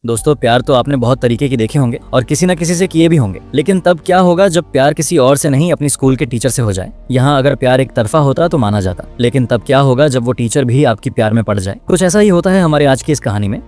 दोस्तों, प्यार तो आपने बहुत तरीके के देखे होंगे और किसी न किसी से किए भी होंगे, लेकिन तब क्या होगा जब प्यार किसी और से नहीं अपनी स्कूल के टीचर से हो जाए। यहाँ अगर प्यार एक तरफा होता तो माना जाता, लेकिन तब क्या होगा जब वो टीचर भी आपकी प्यार में पड़ जाए। कुछ ऐसा ही होता है हमारे आज की इस कहानी में।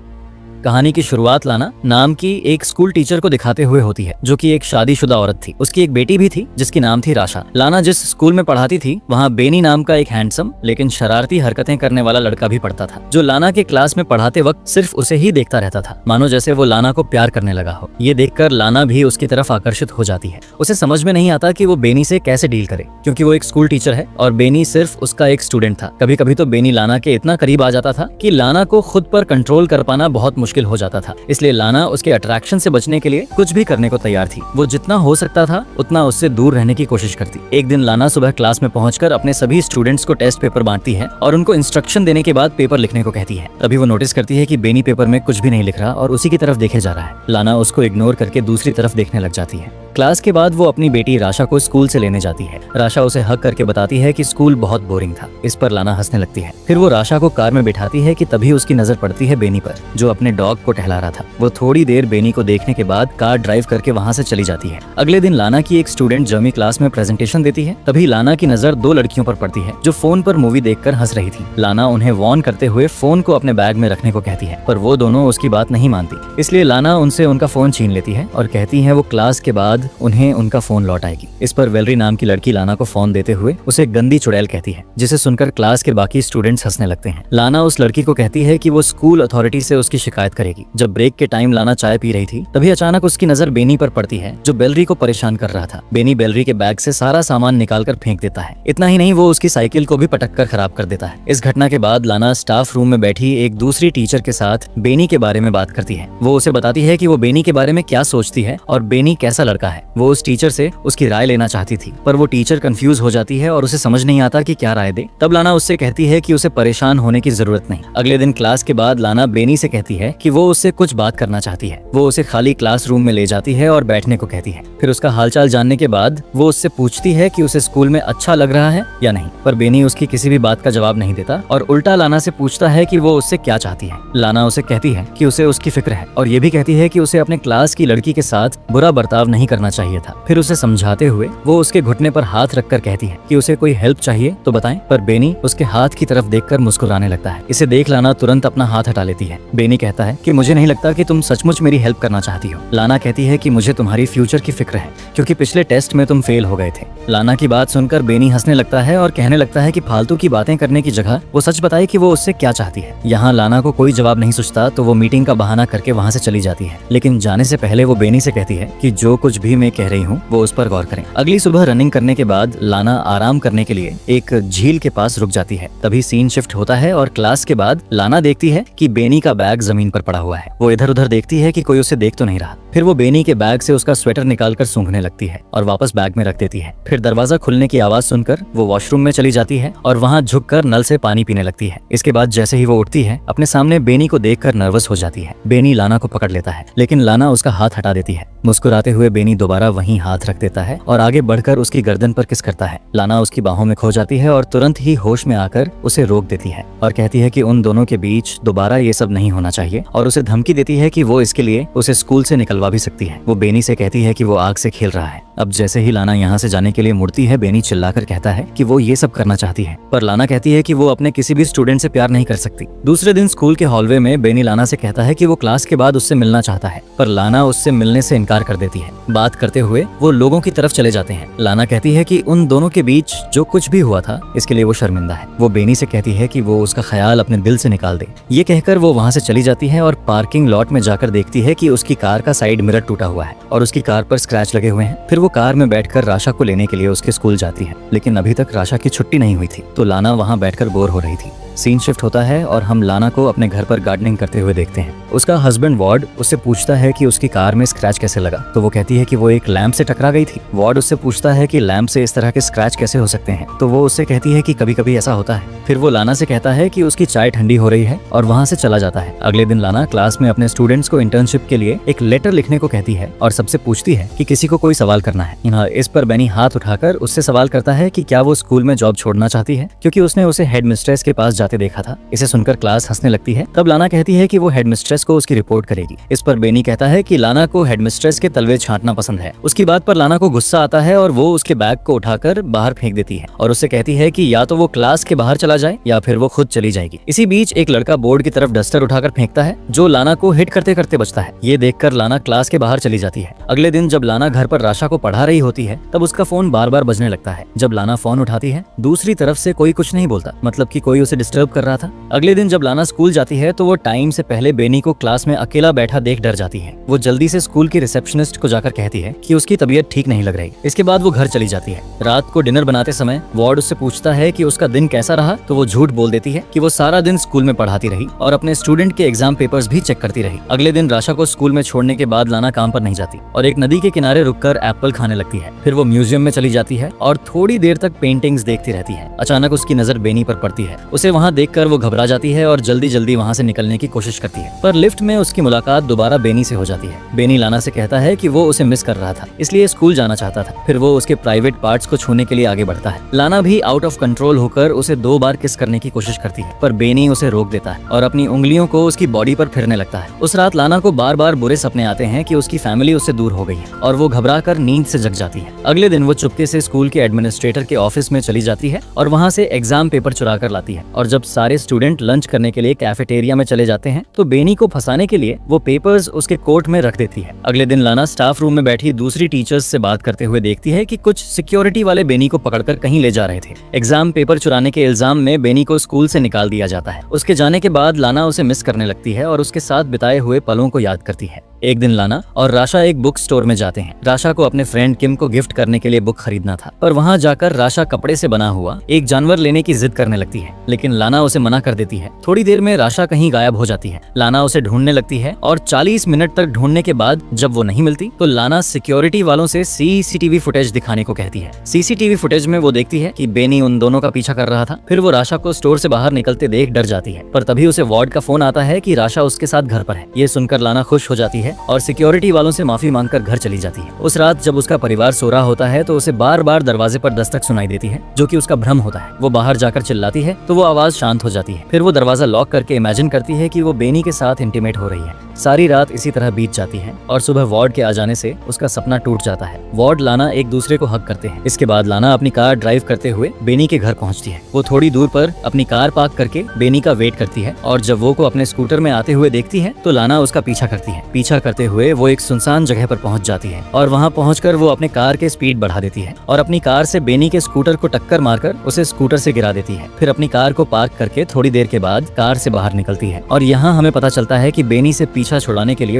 कहानी की शुरुआत लाना नाम की एक स्कूल टीचर को दिखाते हुए होती है, जो कि एक शादीशुदा औरत थी। उसकी एक बेटी भी थी जिसकी नाम थी राशा। लाना जिस स्कूल में पढ़ाती थी वहाँ बेनी नाम का एक हैंडसम लेकिन शरारती हरकतें करने वाला लड़का भी पढ़ता था, जो लाना के क्लास में पढ़ाते वक्त सिर्फ उसे ही देखता रहता था, मानो जैसे वो लाना को प्यार करने लगा हो। ये देखकर लाना भी उसकी तरफ आकर्षित हो जाती है। उसे समझ में नहीं आता कि वो बेनी से कैसे डील करे, क्योंकि वो एक स्कूल टीचर है और बेनी सिर्फ उसका एक स्टूडेंट था। कभी कभी तो बेनी लाना के इतना करीब आ जाता था कि लाना को खुद पर कंट्रोल कर पाना बहुत मुश्किल हो जाता था। इसलिए लाना उसके अट्रैक्शन से बचने के लिए कुछ भी करने को तैयार थी। वो जितना हो सकता था उतना उससे दूर रहने की कोशिश करती। एक दिन लाना सुबह क्लास में पहुंचकर अपने सभी स्टूडेंट्स को टेस्ट पेपर बांटती है और उनको इंस्ट्रक्शन देने के बाद पेपर लिखने को कहती है। तभी वो नोटिस करती है कि बेनी पेपर में कुछ भी नहीं लिख रहा और उसी की तरफ देखे जा रहा है। लाना उसको इग्नोर करके दूसरी तरफ देखने लग जाती है। क्लास के बाद वो अपनी बेटी राशा को स्कूल से लेने जाती है। राशा उसे हक करके बताती है कि स्कूल बहुत बोरिंग था। इस पर लाना हंसने लगती है। फिर वो राशा को कार में बिठाती है कि तभी उसकी नजर पड़ती है बेनी पर, जो अपने डॉग को टहला रहा था। वो थोड़ी देर बेनी को देखने के बाद कार ड्राइव करके वहाँ से चली जाती है। अगले दिन लाना की एक स्टूडेंट जर्मी क्लास में प्रेजेंटेशन देती है। तभी लाना की नजर दो लड़कियों पर पड़ती है जो फोन पर मूवी देखकर हंस रही थी। लाना उन्हें वार्न करते हुए फोन को अपने बैग में रखने को कहती है, पर वो दोनों उसकी बात नहीं मानती। इसलिए लाना उनसे उनका फोन छीन लेती है और कहती है वो क्लास के बाद उन्हें उनका फोन लौट आएगी। इस पर वेलरी नाम की लड़की लाना को फोन देते हुए उसे गंदी चुड़ैल कहती है, जिसे सुनकर क्लास के बाकी स्टूडेंट्स हंसने लगते हैं। लाना उस लड़की को कहती है कि वो स्कूल अथॉरिटी से उसकी शिकायत करेगी। जब ब्रेक के टाइम लाना चाय पी रही थी, तभी अचानक उसकी नजर बेनी पर पड़ती है, जो बेलरी को परेशान कर रहा था। बेनी बेलरी के बैग से सारा सामान निकालकर फेंक देता है। इतना ही नहीं, वो उसकी साइकिल को भी पटक कर खराब कर देता है। इस घटना के बाद लाना स्टाफ रूम में बैठी एक दूसरी टीचर के साथ बेनी के बारे में बात करती है। वो उसे बताती है कि वो बेनी के बारे में क्या सोचती है और बेनी कैसा लड़का है। वो उस टीचर से उसकी राय लेना चाहती थी, पर वो टीचर कंफ्यूज हो जाती है और उसे समझ नहीं आता कि क्या राय दे। तब लाना उससे कहती है कि उसे परेशान होने की जरूरत नहीं। अगले दिन क्लास के बाद लाना बेनी से कहती है कि वो उससे कुछ बात करना चाहती है। वो उसे खाली क्लासरूम में ले जाती है और बैठने को कहती है। फिर उसका हालचाल जानने के बाद वो उससे पूछती है कि उसे स्कूल में अच्छा लग रहा है या नहीं, पर बेनी उसकी किसी भी बात का जवाब नहीं देता और उल्टा लाना से पूछता है कि वो उससे क्या चाहती है। लाना उसे कहती है कि उसे उसकी फिक्र है और ये भी कहती है कि उसे अपने क्लास की लड़की के साथ बुरा बर्ताव नहीं करना चाहिए था। फिर उसे समझाते हुए वो उसके घुटने पर हाथ रखकर कहती है कि उसे कोई हेल्प चाहिए तो बताएं, पर बेनी उसके हाथ की तरफ देखकर मुस्कुराने लगता है। इसे देख लाना तुरंत अपना हाथ हटा लेती है। बेनी कहता है कि मुझे नहीं लगता कि तुम सचमुच मेरी हेल्प करना चाहती हो। लाना कहती है कि मुझे तुम्हारी फ्यूचर की फिक्र है, क्योंकि पिछले टेस्ट में तुम फेल हो गए थे। लाना की बात सुनकर बेनी हंसने लगता है और कहने लगता है कि फालतू की बातें करने की जगह वो सच बताए कि वो उससे क्या चाहती है। यहाँ लाना को कोई जवाब नहीं सूझता तो वो मीटिंग का बहाना करके वहाँ से चली जाती है, लेकिन जाने से पहले वो बेनी से कहती है कि जो कुछ भी मैं कह रही हूँ वो उस पर गौर करें। अगली सुबह रनिंग करने के बाद लाना आराम करने के लिए एक झील के पास रुक जाती है। तभी सीन शिफ्ट होता है और क्लास के बाद लाना देखती है कि बेनी का बैग जमीन पर पड़ा हुआ है। वो इधर उधर देखती है कि कोई उसे देख तो नहीं रहा। फिर वो बेनी के बैग से उसका स्वेटर निकालकर सूंघने लगती है और वापस बैग में रख देती है। फिर दरवाजा खुलने की आवाज सुनकर वो वॉशरूम में चली जाती है और वहाँ झुककर नल से पानी पीने लगती है। इसके बाद जैसे ही वो उठती है, अपने सामने बेनी को देखकर नर्वस हो जाती है। बेनी लाना को पकड़ लेता है, लेकिन लाना उसका हाथ हटा देती है। मुस्कुराते हुए बेनी दोबारा वहीं हाथ रख देता है और आगे बढ़कर उसकी गर्दन पर किस करता है। लाना उसकी बाहों में खो जाती है और तुरंत ही होश में आकर उसे रोक देती है और कहती है कि उन दोनों के बीच दोबारा ये सब नहीं होना चाहिए, और उसे धमकी देती है कि वो इसके लिए उसे स्कूल से निकलवा भी सकती है। वो बेनी से कहती है कि वो आग से खेल रहा है। अब जैसे ही लाना यहाँ से जाने के लिए मुड़ती है, बेनी चिल्लाकर कहता है कि वो ये सब करना चाहती है, पर लाना कहती है कि वो अपने किसी भी स्टूडेंट से प्यार नहीं कर सकती। दूसरे दिन स्कूल के हॉलवे में बेनी लाना से कहता है कि वो क्लास के बाद उससे मिलना चाहता है, पर लाना उससे मिलने से इनकार कर देती है। बात करते हुए वो लोगों की तरफ चले जाते हैं। लाना कहती है कि उन दोनों के बीच जो कुछ भी हुआ था इसके लिए वो शर्मिंदा है। वो बेनी से कहती है कि वो उसका ख्याल अपने दिल से निकाल दे। ये कहकर वो वहाँ से चली जाती है और पार्किंग लॉट में जाकर देखती है कि उसकी कार का साइड मिरर टूटा हुआ है और उसकी कार पर स्क्रैच लगे हुए हैं। फिर वो कार में बैठकर राशा को लेने के लिए उसके स्कूल जाती है, लेकिन अभी तक राशा की छुट्टी नहीं हुई थी, तो लाना वहाँ बैठकर बोर हो रही थी। सीन शिफ्ट होता है और हम लाना को अपने घर पर गार्डनिंग करते हुए देखते हैं। उसका हस्बैंड वार्ड उससे पूछता है कि उसकी कार में स्क्रैच कैसे लगा, तो वो कहती है कि वो एक लैंप से टकरा गई थी। वार्ड उससे पूछता है कि लैंप से इस तरह के स्क्रैच कैसे हो सकते हैं, तो वो उससे कहती है कि कभी कभी ऐसा होता है। फिर वो लाना से कहता है कि उसकी चाय ठंडी हो रही है और वहाँ से चला जाता है। अगले दिन लाना क्लास में अपने स्टूडेंट्स को इंटर्नशिप के लिए एक लेटर लिखने को कहती है और सबसे पूछती है कि किसी को कोई सवाल करना है। इस पर बेनी हाथ उठाकर उससे सवाल करता है कि क्या वो स्कूल में जॉब छोड़ना चाहती है, क्योंकि उसने उसे हेड मिस्ट्रेस के पास जाते देखा था। इसे सुनकर क्लास हंसने लगती है। तब लाना कहती है कि वो हेडमिस्ट्रेस को उसकी रिपोर्ट करेगी। इस पर बेनी कहता है कि लाना को हेडमिस्ट्रेस के तलवे छांटना पसंद है। उसकी बात पर लाना को गुस्सा आता है और वो उसके बैग को उठाकर बाहर फेंक देती है और उससे कहती है कि या तो वो क्लास के बाहर चला जाए या फिर वो खुद चली जाएगी। इसी बीच एक लड़का बोर्ड की तरफ डस्टर उठाकर फेंकता है जो लाना को हिट करते करते बचता है। ये देखकर लाना क्लास के बाहर चली जाती है। अगले दिन जब लाना घर पर राशा को पढ़ा रही होती है तब उसका फोन बार बार बजने लगता है। जब लाना फोन उठाती है दूसरी तरफ से कोई कुछ नहीं बोलता, मतलब कि कोई उसे डिस्टर्ब कर रहा था। अगले दिन जब लाना स्कूल जाती है तो वो टाइम से पहले बेनी को क्लास में अकेला बैठा देख डर जाती है। वो जल्दी से स्कूल की रिसेप्शनिस्ट को जाकर कहती है कि उसकी तबीयत ठीक नहीं लग रही। इसके बाद वो घर चली जाती है। रात को डिनर बनाते समय वार्ड उससे पूछता है कि उसका दिन कैसा रहा, तो वो झूठ बोल देती है कि वो सारा दिन स्कूल में पढ़ाती रही और अपने स्टूडेंट के एग्जाम पेपर्स भी चेक करती रही। अगले दिन राशा को स्कूल में छोड़ने के बाद लाना काम पर नहीं जाती और एक नदी के किनारे रुककर एप्पल खाने लगती है। फिर वो म्यूजियम में चली जाती है और थोड़ी देर तक पेंटिंग्स देखती रहती है। अचानक उसकी नजर बेनी पर पड़ती है। उसे वहाँ देखकर वो घबरा जाती है और जल्दी जल्दी वहाँ से निकलने की कोशिश करती है, पर लिफ्ट में उसकी मुलाकात दोबारा बेनी से हो जाती है। बेनी लाना से कहता है कि वो उसे मिस कर रहा था, इसलिए स्कूल जाना चाहता था। फिर वो उसके प्राइवेट पार्ट्स को छूने के लिए आगे बढ़ता है। लाना भी आउट ऑफ कंट्रोल होकर उसे 2 बार किस करने की कोशिश करती है, पर बेनी उसे रोक देता है और अपनी उंगलियों को उसकी बॉडी पर फिरने लगता है। उस रात लाना को बार बार बुरे सपने आते हैं कि उसकी फैमिली उससे दूर हो गई है और वो घबरा कर नींद से जग जाती है। अगले दिन वो चुपके से स्कूल के एडमिनिस्ट्रेटर के ऑफिस में चली जाती है और वहाँ से एग्जाम पेपर चुरा कर लाती है। और जब सारे स्टूडेंट लंच करने के लिए कैफेटेरिया में चले जाते हैं तो बेनी को फंसाने के लिए वो पेपर्स उसके कोट में रख देती है। अगले दिन लाना स्टाफ रूम में बैठी दूसरी टीचर्स से बात करते हुए देखती है कि कुछ सिक्योरिटी वाले बेनी को पकड़कर कहीं ले जा रहे थे। एग्जाम पेपर चुराने के इल्जाम में बेनी को स्कूल से निकाल दिया जाता है। उसके जाने के बाद लाना उसे मिस करने लगती है और उसके साथ बिताए हुए पलों को याद करती है। एक दिन लाना और राशा एक बुक स्टोर में जाते हैं। राशा को अपने फ्रेंड किम को गिफ्ट करने के लिए बुक खरीदना था, पर वहाँ जाकर राशा कपड़े से बना हुआ एक जानवर लेने की जिद करने लगती है, लेकिन लाना उसे मना कर देती है। थोड़ी देर में राशा कहीं गायब हो जाती है। लाना उसे ढूंढने लगती है और 40 मिनट तक ढूंढने के बाद जब वो नहीं मिलती तो लाना सिक्योरिटी वालों से सीसीटीवी फुटेज दिखाने को कहती है। सीसीटीवी फुटेज में वो देखती है कि बेनी उन दोनों का पीछा कर रहा था। फिर वो राशा को स्टोर से बाहर निकलते देख डर जाती है, पर तभी उसे वार्ड का फोन आता है कि राशा उसके साथ घर पर है। ये सुनकर लाना खुश हो जाती है और सिक्योरिटी वालों से माफी मांगकर घर चली जाती है। उस रात जब उसका परिवार सो रहा होता है तो उसे बार बार दरवाजे पर दस्तक सुनाई देती है, जो कि उसका भ्रम होता है। वो बाहर जाकर चिल्लाती है तो वो आवाज शांत हो जाती है। फिर वो दरवाजा लॉक करके इमेजिन करती है कि वो बेनी के साथ इंटीमेट हो रही है। सारी रात इसी तरह बीत जाती है और सुबह वार्ड के आ जाने से उसका सपना टूट जाता है। वार्ड लाना एक दूसरे को हक करते हैं। इसके बाद लाना अपनी कार ड्राइव करते हुए बेनी के घर पहुंचती है। वो थोड़ी दूर पर अपनी कार पार्क करके बेनी का वेट करती है और जब वो को अपने स्कूटर में आते हुए देखती है तो लाना उसका पीछा करती है। पीछा करते हुए वो एक सुनसान जगह पर पहुंच जाती है और वहां पहुंचकर वो अपने कार के स्पीड बढ़ा देती है और अपनी कार से बेनी के स्कूटर को टक्कर मारकर उसे स्कूटर से गिरा देती है। फिर अपनी कार को पार्क करके थोड़ी देर के बाद कार से बाहर निकलती है और यहाँ हमें पता चलता है कि बेनी से पीछा छुड़ाने के लिए